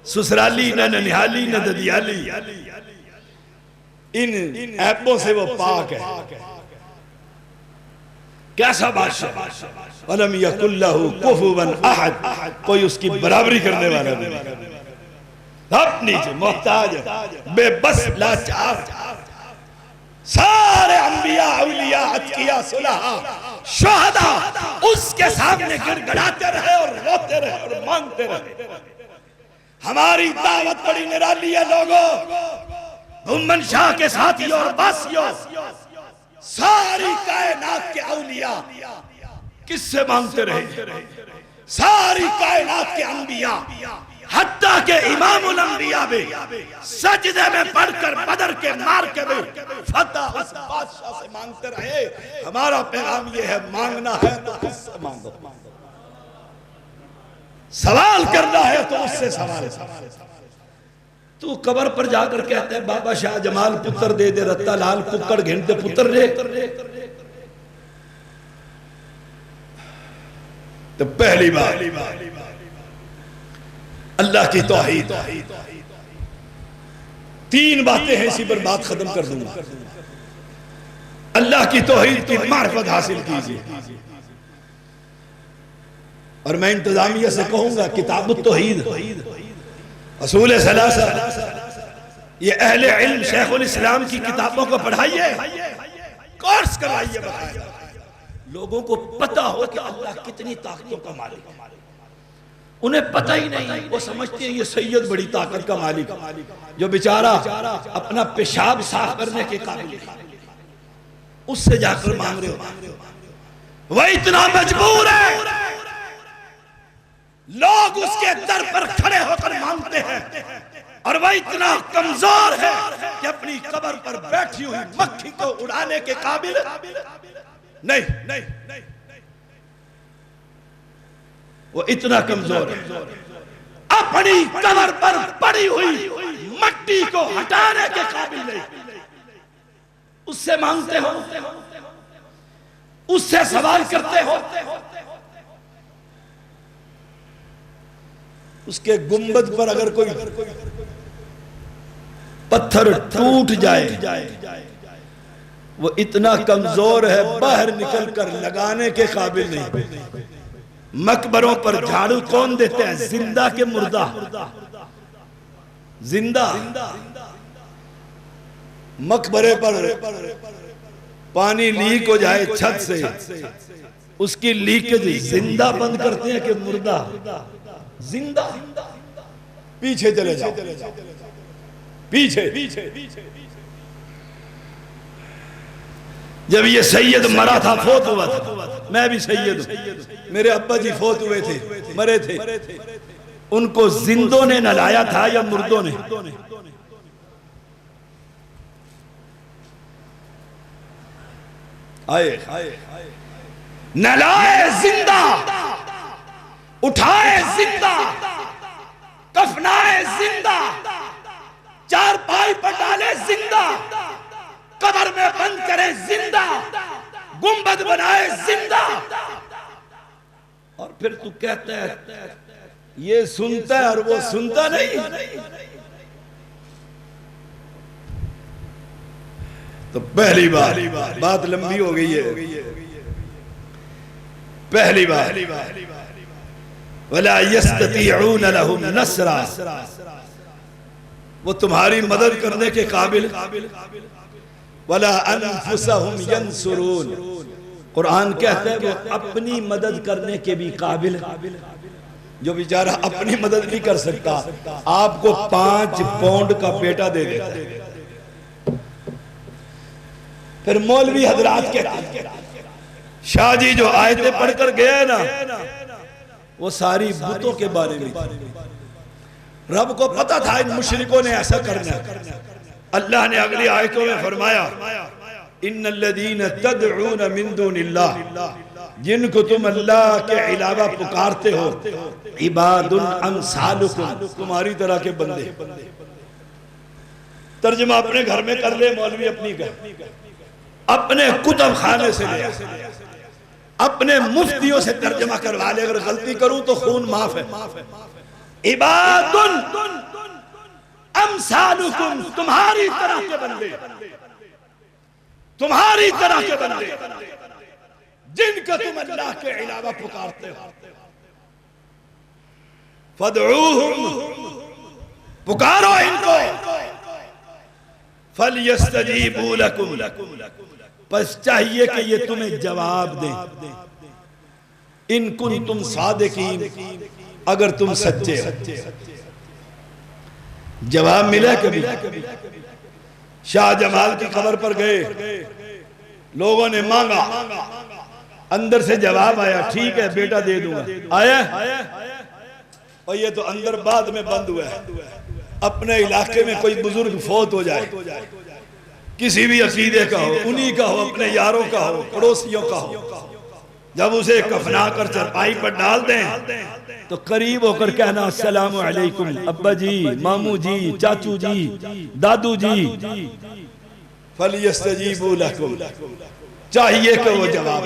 ससुराली, ना ननिहाली, ना ददियाली। इन ऐपों से वो पाक है। कैसा बादशाह? वलम यकुल लहू कुफुवन अहद, कोई उसकी बराबरी करने वाला नहीं। अपनी से मोहताज, बेबस, लाचार। सारे अंबिया, औलिया, अतकिया, सुलहा, शुहदा उसके सामने गिड़गिड़ाते रहे और रोते रहे और मांगते रहे। हमारी दावत बड़ी निराली है लोगों। उम्मन शाह के साथियों और बासियों, सारी कायनात के औलिया किससे मांगते रहे? सारी कायनात के अंबिया, हत्ता के इमामुल अंबिया भी सजदे में पड़कर बदर के मार के भी फतह उस बादशाह से मांगते रहे। हमारा पैगाम ये है, मांगना है तो किससे मांगो, सवाल करना है तो उससे सवाल। तू कबर पर जाकर कहते हैं बाबा शाह जमाल पुत्र दे दे, रत्ता लाल कुक्कड़ घिनते पुत्र रे। तो पहली बार अल्लाह की तौहीद। तीन बातें हैं, इसी पर बात खत्म कर दूंगा। अल्लाह की तौहीद की मार्फत हासिल कीजिए। और मैं इंतजामिया से कहूंगा किताबुत तौहीद, असूल सलासा, ये अहले इल्म शेखुल इस्लाम की किताबों को पढ़ाइए, कोर्स करवाइए, बताइए लोगों को पता हो कि अल्लाह कितनी ताकतों का मालिक है। उन्हें पता ही नहीं, वो समझते हैं ये सैयद बड़ी ताकत का मालिक, जो बेचारा अपना पेशाब साफ करने के काबिल है, उससे जाकर मांग रहे हो। वह इतना मजबूर है, लोग उसके दर पर खड़े होकर मांगते हैं, और वह इतना कमजोर है कि अपनी कब्र पर बैठी हुई मक्खी को उड़ाने के काबिल नहीं। वो इतना कमजोर है, अपनी कब्र पर पड़ी हुई मट्टी को हटाने के काबिल नहीं। उससे मांगते हो, उससे सवाल करते हो, उसके गुंबद पर अगर कोई पत्थर टूट जाए, वो इतना कमजोर है, बाहर निकलकर लगाने के काबिल नहीं। मकबरों पर झाड़ू कौन देते हैं? जिंदा के मुर्दा? जिंदा। मकबरे पर पानी लीक हो जाए छत से, उसकी लीकेज जिंदा बंद करते हैं कि मुर्दा? जिंदा। पीछे चले जाओ, पीछे। जब ये सैयद मरा था, फोत हुआ था, मैं भी सैयद हूं, मेरे अब्बा जी फोत हुए थे, मरे थे, उनको जिंदों ने नहलाया था या मुर्दों ने? आए नहलाए जिंदा, उठाए जिंदा, कफनाए जिंदा, चारपाई पर डाले जिंदा, कब्र में बंद करे जिंदा, गुंबद बनाए जिंदा, और फिर तू कहता है ये सुनता है और वो सुनता नहीं। तो पहली बार, बात लंबी हो गई है, पहली बार वला यस्ततीऊन लहुम नसरा, वो तुम्हारी मदद करने के काबिल, वला अनफुसहुम यंसुरून, कुरान कहता है वो अपनी मदद करने के भी काबिल। जो बेचारा अपनी मदद नहीं कर सकता, आपको 5 पाउंड का पेटा दे देता है। फिर मौलवी हजरात के शाह जी जो आयतें पढ़कर गए ना, वो सारी बुतों के बारे में। रब को पता था इन मुशरिकों ने ऐसा करना। अल्लाह ने अगली आयतों में फरमाया, इन्नल्लज़ीना तदऊन मिन दूनिल्लाह, जिनको तुम अल्लाह के अलावा पुकारते हो, इबादुन अमसालुकुम, तुम्हारी तरह के बंदे। तर्जुमा अपने घर में कर ले मौलवी, अपनी घर, अपने कुतुब खाने से ले, अपने मुफ्तियों से तर्जुमा करवा ले। अगर गलती करूं तो खून माफ है। इबादुन अमसालुकुम, तुम्हारी तरह के बंदे, तुम्हारी तरह के बंदे, जिनको तुम अल्लाह के अलावा पुकारते हो। फदऊहुम, पुकारो इनको, फलयस्तजीबू लकुम, बस चाहिए कि ये तुम्हें जवाब दें। इन कुंतुम सादिकीन, अगर तुम सच्चे हो। जवाब मिला कभी? शाह जमाल की कब्र पर गए, लोगों ने मांगा, अंदर से जवाब आया, ठीक है बेटा दे दूंगा। आया, और ये तो अंदर बाद में बंद हुआ है। अपने इलाके में कोई बुजुर्ग फोत हो जाए, किसी भी अकीदे का हो, उन्हीं का हो, अपने यारों का हो, पड़ोसियों का हो, जब उसे कफना कर चरपाई पर डाल दें तो करीब होकर कहना, अस्सलाम वालेकुम अब्बा जी, मामू जी, चाचू जी, दादू जी। फलयस्तजीबू लकुम, चाहिए कि वो जवाब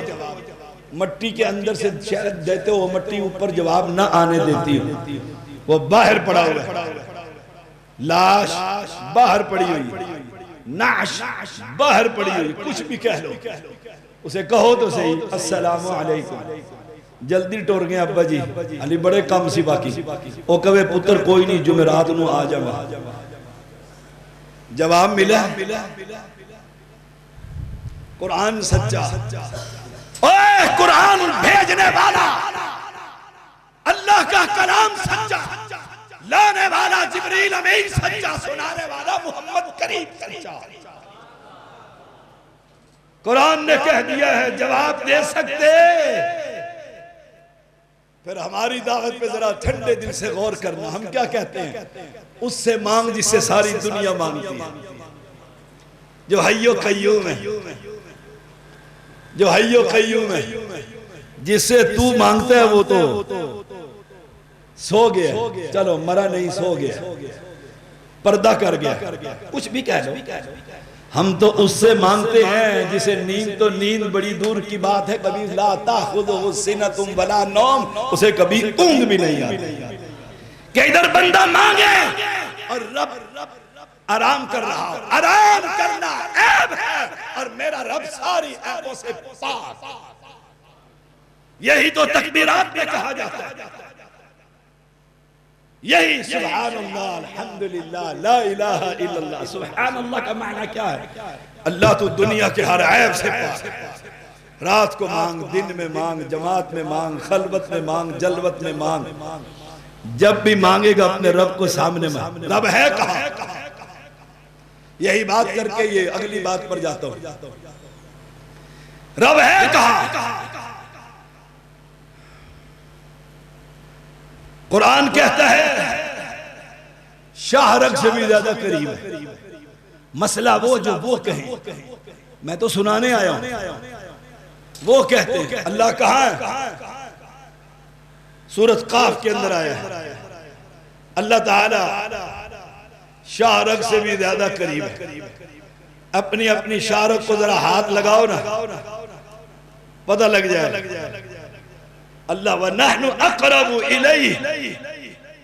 मट्टी के अंदर से शहद देते हो, मट्टी ऊपर जवाब ना आने देती हो। वो बाहर पड़ा हुआ है, लाश बाहर पड़ी हुई, नाश बाहर पड़ी हुई, कुछ भी कह लो, उसे कहो तो सही, अस्सलाम वालेकुम। जल्दी टुर गए अब्बा जी, अली बड़े कम सी बाकी। वो कवे पुत्र कोई नहीं, जुमेरात नूं आ जावा। जवाब मिला, कुरान सच्चा। ओए कुरान भेजने वाला, अल्लाह का कलाम सच्चा, लाने वाला जिब्रील अमीन सच्चा, सुनाने वाला मोहम्मद करीम सच्चा। कुरान ने कह दिया है, जवाब दे सकते। फिर हमारी दावत पे जरा ठंडे दिल से गौर करना। हम क्या कहते हैं? उससे मांग जिससे सारी दुनिया मांगती है, जो हय्यो कय्यूम है, जो हय्यो कय्यूम है, जिससे तू मांगता है वो तो सो गया। चलो मरा नहीं, सो गया, पर्दा कर गया, कुछ भी कह लो। हम तो उससे मांगते हैं जिसे नींद तो नींद बड़ी दूर की बात है, कभी ला ताखुदुहु सिनतुम वला नौम, उसे कभी ऊंघ भी नहीं आती। कि इधर बंदा मांगे और रब आराम कर रहा हो। आराम करना ऐब है और मेरा रब सारी ऐबों से पाक। यही तो तकबीरात में कहा जाता है। यही सुभान अल्लाह, अल्हम्दुलिल्लाह, ला इलाहा इल्लल्लाह। सुभान अल्लाह का मायना क्या है? अल्लाह तो दुनिया के हर ऐब से पाक। रात को मांग, दिन में मांग, जमात में मांग, खलवत में मांग, जलवत में मांग, जब भी मांगेगा अपने रब को सामने मांग। रब है कहाँ? यही बात करके ये अगली बात पर जाता हूं। रब है कहाँ? कुरान कहता है शाहरग से भी ज्यादा करीब है। मसला वो जो वो कहे, मैं तो सुनाने आया हूं। वो कहते हैं अल्लाह कहाँ है? सूरत काफ के अंदर आया है, अल्लाह ताला शाहरग से भी ज्यादा करीब है। अपनी अपनी शाहरग को जरा हाथ लगाओ ना, पता लग जाए। अल्लाह व नहनु अक़रबु इलैहि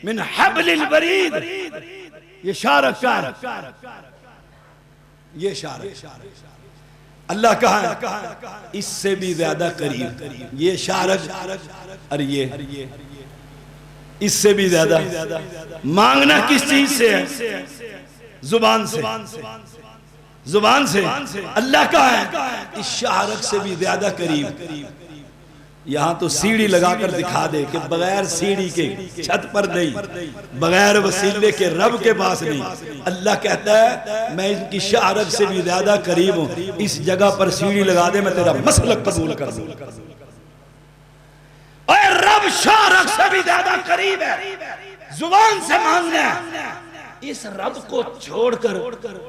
मिन हब्लिल वरीद। ये शाहरग का है, ये शाहरग। अल्लाह कहाँ है? इससे भी ज्यादा करीब। ये शाहरग और ये इससे भी ज्यादा। मांगना किस चीज से है? जुबान से। जुबान से। अल्लाह का है इस शाहरग से भी ज्यादा करीब। यहां तो सीढ़ी लगाकर दिखा दे कि बगैर सीढ़ी के छत पर नहीं, बगैर वसीले के रब के पास नहीं। अल्लाह कहता है मैं इनकी शाहरग से भी ज्यादा करीब हूं। इस जगह पर सीढ़ी लगा दे, मैं तेरा मसलक कबूल कर दूं। और रब शाहरग से भी ज्यादा करीब है। जुबान से मांगना है। इस रब को छोड़कर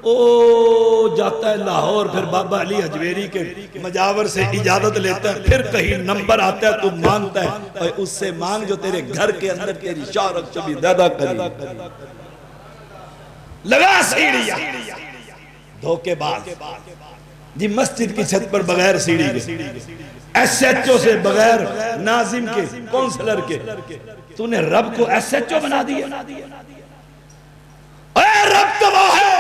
ओ जाता है लाहौर, फिर बाबा अली हजवेरी के मजावर से इजाजत लेता है, फिर कहीं नंबर आता है तो मांगता है। और उससे मांग जो तेरे घर के अंदर तेरी शाहरग से भी ज्यादा करीब। लगा सीढ़ियां। धोखेबाज जी, मस्जिद की छत पर बगैर सीढ़ी के, SHO से बगैर, नाजिम के, काउंसलर के, तूने रब को SHO बना दिया। रब तो वो है,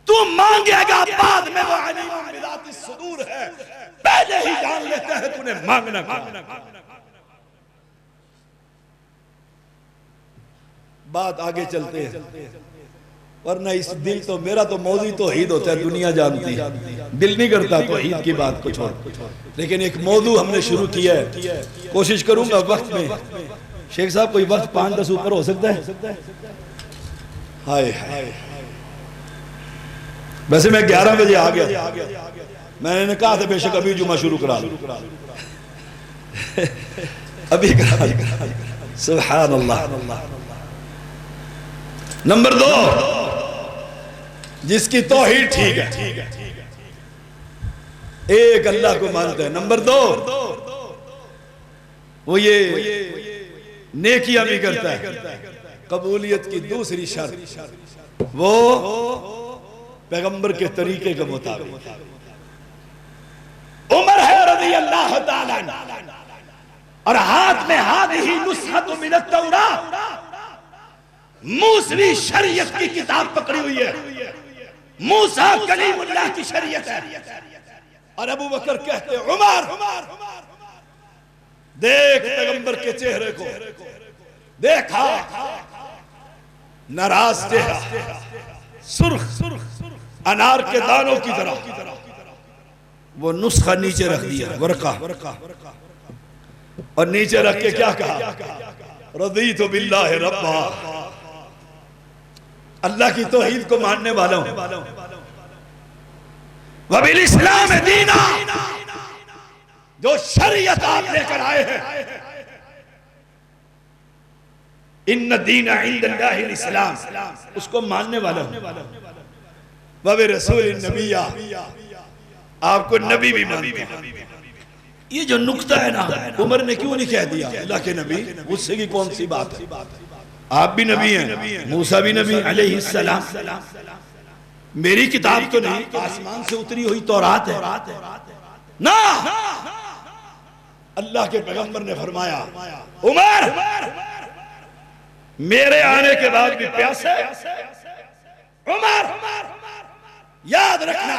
तू मांगेगा बाद में, वो अलीमुन बिज़ाति सुदूर है, पहले ही जान लेता है तूने मांगना। बात आगे चलते हैं, वरना इस दिल तो मेरा तो मौजूद तौहीद होता है, दुनिया जानती है। दिल नहीं करता तौहीद की बात को छोड़। लेकिन एक मौजू हमने शुरू किया है, कोशिश करूंगा वक्त में। शेख साहब कोई वक्त 5-10 ऊपर हो सकता है? हाय हाय। वैसे मैं 11 बजे आ गया, मैंने कहा था बेशक अभी जुमा शुरू करा लो, अभी करा। सुभान अल्लाह। नंबर 2, जिसकी तौहीद ठीक है, एक अल्लाह को मानता है। नंबर 2, वो ये नेकियां भी करता है। कबूलियत की दूसरी शर्त वो पैगंबर के तरीके के मुताबिक। उमर है रज़ी अल्लाह ताला और हाथ में हादिही नुस्खतु मिनत तौरात, मूसवी शरीयत की किताब पकड़ी हुई है। मूसा कलीमुल्लाह की शरीयत है। और अबू बकर कहते उमर देख पैगंबर के चेहरे को, देखा नाराज चेहरा, सुर्ख अनार के दानों की तरह। वो नुस्खा नीचे रख दिया, वर्का, और नीचे रख के क्या कहा, रज़ीतु बिल्लाहि रब्बा, अल्लाह की तौहीद को मानने वाला हूं, व बिल इस्लाम दीना, जो शरीयत आप लेकर आए हैं, इन्न दीन इंदल्लाहिल इस्लाम, उसको मानने वाला हूं, व बिरसूल नबिया, आपको नबी भी मानते हैं। ये जो नुक्ता है ना, उमर ने क्यों नहीं कह दिया अल्लाह के नबी, उससे की कौन सी बात है, आप भी नबी हैं, मूसा भी नबी अलैहिस्सलाम, मेरी किताब तो नहीं, आसमान से उतरी हुई तौरात है ना। अल्लाह के पैगंबर ने फरमाया, उमर मेरे आने के बाद भी प्यास है, उमर याद रखना,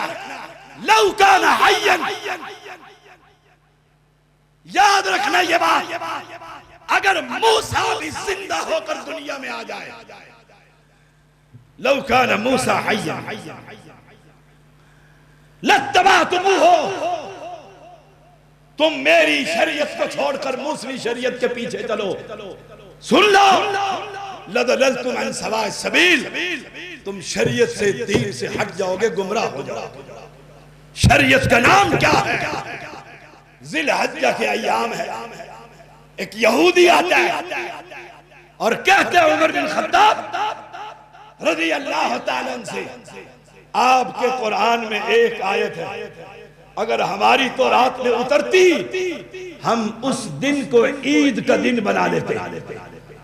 लौ काना हय्यन, याद रखना ये बात, अगर मूसा भी जिंदा होकर दुनिया में आ जाए, लौ काना मूसा हय्यन लत्तबातुमूहु, तुम मेरी शरीयत को छोड़कर मूसवी शरीयत के पीछे चलो, सुन लो, लदललतुम अन सवाए सबील, तुम शरीयत से, दीन से हट जाओगे, गुमराह हो जाओगे। शरीयत का नाम क्या है, जिलहज्जा के अय्याम है, एक यहूदी आता है और कहते हैं उमर बिन खत्ताब रज़ी अल्लाह ताला अन्हु से, आपके कुरान में एक आयत है, अगर हमारी तौरात में उतरती हम उस दिन को ईद का दिन बना लेते।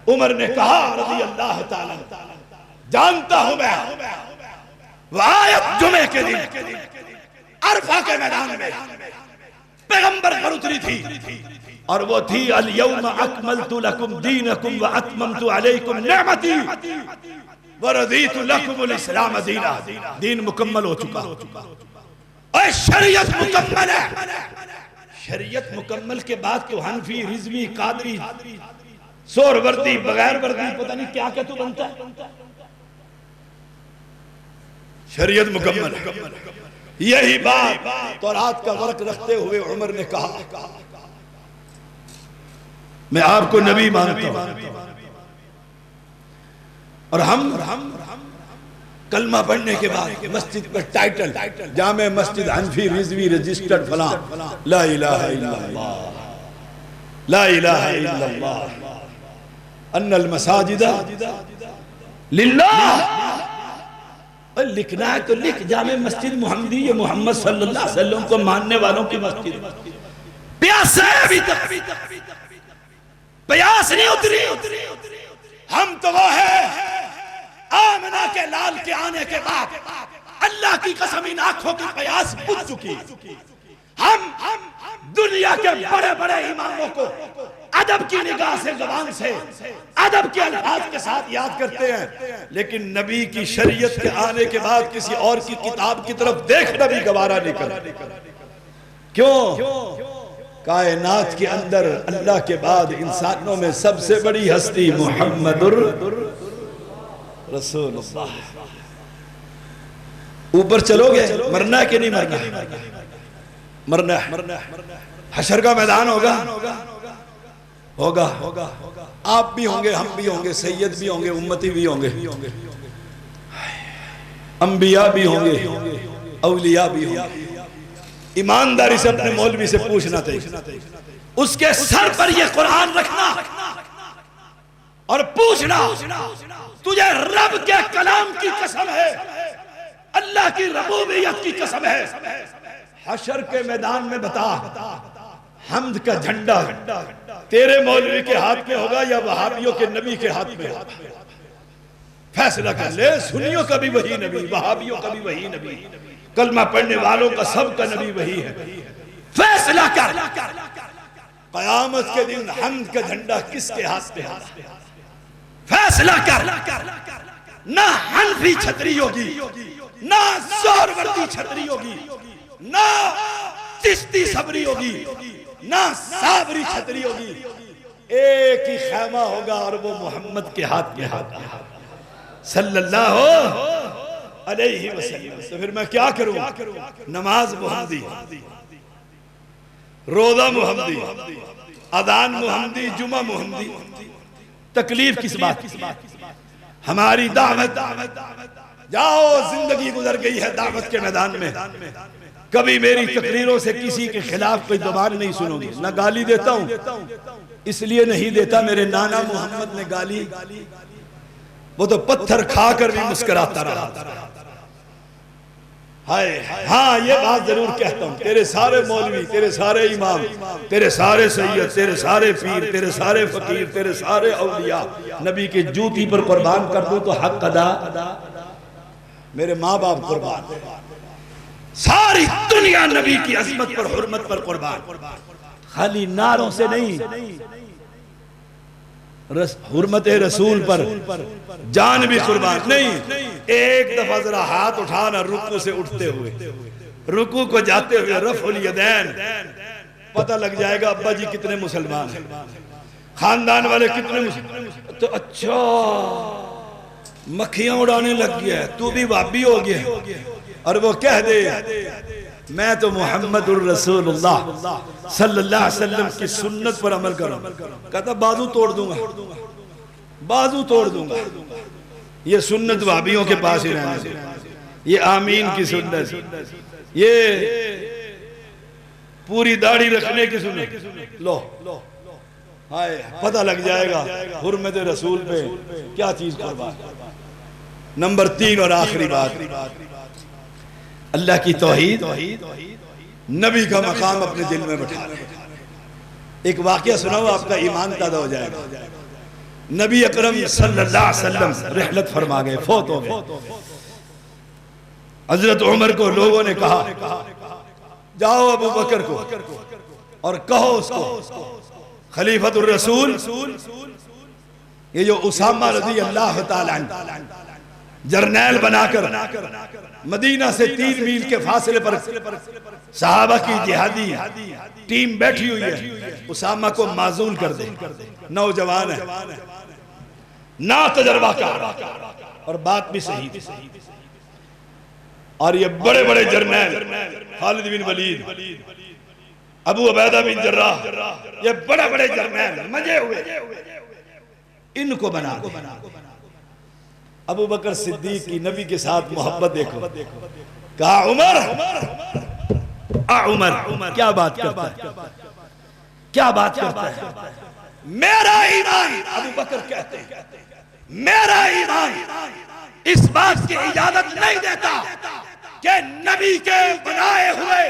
उमर ने कहा रज़ी अल्लाह ताला, जानता हूं मैं, वो आयत जुमे के दिन अरफा के मैदान में पैगंबर पर उतरी थी, और वो थी अल यौम अकमलतु लकुम दीनकुम व अतममतु अलैकुम निअमती व रज़ीतु लकुमुल इस्लाम दीना, दीन मुकम्मल हो चुका, और शरीयत मुकम्मल है। शरीयत मुकम्मल के बाद तो हनफी, रिजवी, कादरी, सोहरवर्दी, बगैर वर्दी, पता नहीं क्या क्या तो बनता है। शरीयत मुकम्मल है। यही बात तौरात का वर्क रखते हुए उमर ने कहा, मैं आपको नबी मानता हूं, और हम कलमा पढ़ने के बाद मस्जिद पर टाइटल, जामे मस्जिद हनफी रिजवी रजिस्टर्ड फला, ला इलाहा इल्लल्लाह, ला इलाहा इल्लल्लाह, अन्नल मसाजिदा लिल्लाह। लिखना है तो लिख, जामे मस्जिद मुहम्मदी, ये मोहम्मद सल्लल्लाहु अलैहि वसल्लम को मानने वालों की मस्जिद। प्यास है अभी तक, प्यास नहीं उतरी। हम तो वो है आमना के लाल के आने के बाद अल्लाह की कसम इन आंखों की प्यास बुझ चुकी। हम दुनिया के बड़े बड़े इमामों को अदब की निगाह से, ज़बान से, अदब के अल्फाज के साथ याद करते हैं, लेकिन नबी की शरीयत के आने के बाद किसी और की किताब की तरफ देखना भी गवारा नहीं कर। क्यों? कायनात के अंदर अल्लाह के बाद इंसानों में सबसे बड़ी हस्ती मुहम्मदुर रसूलुल्लाह। ऊपर चलोगे, मरना है कि नहीं मरना? मरना। हशर का मैदान होगा। आप भी होंगे, हम भी होंगे, सैयद भी होंगे, उम्मती भी होंगे, अंबिया भी होंगे, औलिया भी होंगे। ईमानदारी से अपने मौलवी से पूछना चाहिए, उसके सर पर यह कुरान रखना और पूछना, तुझे रब के कलाम की कसम है, अल्लाह की रबूबियत की कसम है, हशर के मैदान में बता, हम्द का झंडा तेरे मौलवी के हाथ में होगा या वहाबियों के नबी के हाथ में होगा? फैसला कर ले। सुन्नियों का भी वही नबी, वहाबियों का भी वही नबी, कलमा पढ़ने वालों का सबका नबी वही है। फैसला कर, कयामत के दिन हम्द का झंडा किसके हाथ में होगा? फैसला कर। ना हनफी छतरी होगी, ना जोरवर्दी छतरी होगी, ना चिश्ती सबरी होगी, ना साबरी छतरी होगी, एक ही खैमा होगा और वो मोहम्मद के हाथ में हाथ सल्लल्लाहु अलैहि वसल्लम। तो फिर मैं क्या करूं? नमाज मुहम्मदी, रोजा मुहम्मदी, अदान मुहम्मदी, जुमा मुहम्मदी, तकलीफ किस बात की? हमारी दावत, जाओ जिंदगी गुजर गई है दावत के मैदान में, कभी मेरी तकरीरों से किसी के खिलाफ कोई ज़बान नहीं सुनोगी। ना गाली देता हूं, इसलिए नहीं देता मेरे नाना मोहम्मद ने गाली, वो तो पत्थर खाकर भी मुस्कुराता रहा। हाय हाँ, ये बात जरूर कहता हूं, तेरे सारे मौलवी, तेरे सारे इमाम, तेरे सारे सैयद, तेरे सारे पीर, तेरे सारे फकीर, तेरे सारे औलिया नबी के जूती पर कुर्बान कर दूं तो हक अदा, मेरे माँ बाप कुर्बान, सारी दुनिया नबी की अजमत पर, हुर्मत पर कुर्बान। खाली नारों से नहीं, हुर्मत रसूल पर जान भी कुर्बान। नहीं, एक दफा जरा हाथ उठाना रुकू से उठते हुए, रुकू को जाते हुए रफ़ुल यदैन, पता लग जाएगा अब्बा जी कितने मुसलमान हैं, खानदान वाले कितने मुसलमान। तो अच्छा मक्खियां उड़ाने लग गया है, तू भी वाबी हो गया। और वो कह दे मैं तो मुहम्मदुर रसूलुल्लाह सल्लल्लाहु अलैहि वसल्लम की सुन्नत पर अमल करूं, कहता बाजू तोड़ दूंगा, बाजू तोड़ दूंगा। ये सुन्नत वाबियों के पास ही रहने दे, ये आमीन की सुन्नत, ये पूरी दाढ़ी रखने की सुन्नत। लो हाय, पता लग जाएगा हुर्मत रसूल पे क्या चीज कुर्बान। नंबर 3 और आखिरी बात, अल्लाह की तौहीद, नबी का मकाम अपने दिल में बैठा। एक वाकया सुनाओ, आपका ईमान ताज़ा हो जाएगा। नबी अकरम सल्लल्लाहु अलैहि वसल्लम रहलत फरमा गए, फौत हो गए। हजरत उमर को लोगों ने कहा जाओ अबू बकर को और कहो उसको खलीफतुर रसूल, ये जो उसामा रज़ी अल्लाह तआला अन्हु जर्नैल बनाकर मदीना से 3 मील के फासले पर सहाबा की जिहादी टीम बैठी हुई है, उसामा को माजूल कर दे। नौजवान है, ना तजर्बाकार, और बात भी सही थी। और ये बड़े बड़े जर्नैल खालिद बिन वलीद, अबू उबैदा बिन जर्राह, ये बड़े बड़े जर्नैल मजे हुए, इनको बना दे। अबू बकर सिद्दीक की नबी के साथ मोहब्बत देखो। कहा उमर, उमर क्या बात करता है, क्या बात करता है? मेरा ईमान, अबू बकर कहते हैं मेरा ईमान इस बात की इजाजत नहीं देता कि नबी के बनाए हुए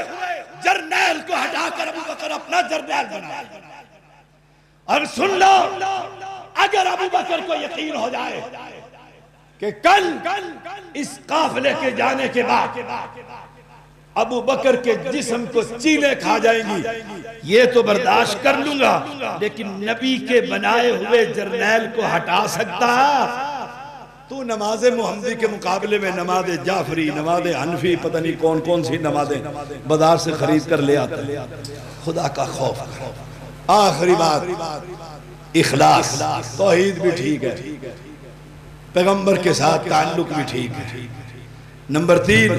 जर्नैल को हटाकर अबू बकर अपना जर्नैल बनाए। अब सुन लो, अगर अबू बकर को यकीन हो जाए कि कल इस काफिले के जाने के बाद अबू बकर के जिस्म को चीलें खा जाएंगी, ये तो बर्दाश्त कर लूंगा, लेकिन नबी के बनाए हुए जर्नैल को हटा सकता? तू नमाज मुहम्मदी के मुकाबले में नमाज जाफरी, नमाज हनफी, पता नहीं कौन कौन सी नमाजें बाजार से खरीद कर ले आता है। खुदा का खौफ। आखिरी बात, इखलास, तौहीद भी ठीक है, पैगंबर के साथ ताल्लुक भी ठीक है। नंबर 3,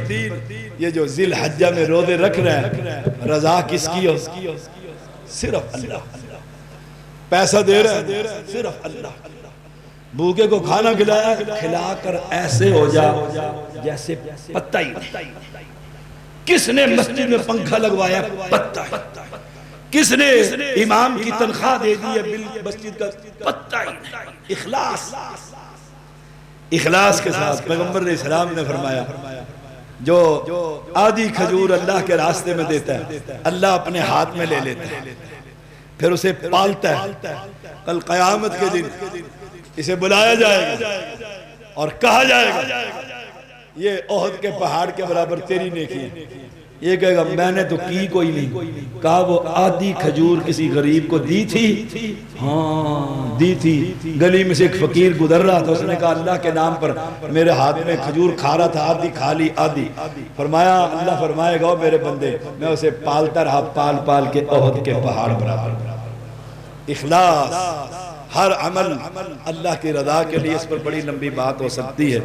ये जो जिल हज्जा में रोजे रख रहे हैं, रजा किसकी हो? सिर्फ अल्लाह। पैसा दे रहे हैं, सिर्फ अल्लाह। भूखे को खाना खिलाया, खिलाकर ऐसे हो जा जैसे पत्ता ही नहीं। किसने मस्जिद में पंखा लगवाया? पत्ता ही। किसने इमाम की तनख्वाह दे दी है बिल मस्जिद का? पत्ता ही नहीं। इखलास, इखलास के साथ पैगंबर इस्लाम ने फरमाया जो आधी खजूर अल्लाह के रास्ते में देता है, अल्लाह अपने हाथ में ले लेता है, फिर उसे पालता है। कल क़यामत के दिन इसे बुलाया जाएगा और कहा जाएगा ये ओहद के पहाड़ के बराबर तेरी नेकी है, ये कहेगा मैंने तो की कोई नहीं। कहा वो आधी खजूर किसी गरीब को दी थी, हाँ दी थी। गली में से एक फकीर गुजर रहा था, उसने कहा अल्लाह के नाम पर मेरे हाथ में खजूर खा रहा था, आधी खा ली आधी। फरमाया अल्लाह फरमाएगा ओ मेरे बंदे, मैं उसे पालता रहा पाल पाल के ओहद के पहाड़ बराबर। इखलास हर अमल अल्लाह की रजा के लिए। इस पर बड़ी लंबी बात हो सकती है।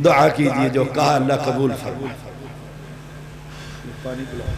दुआ कीजिए जो कहा अल्लाह कबूल फरमाए। पानी पिलाओ।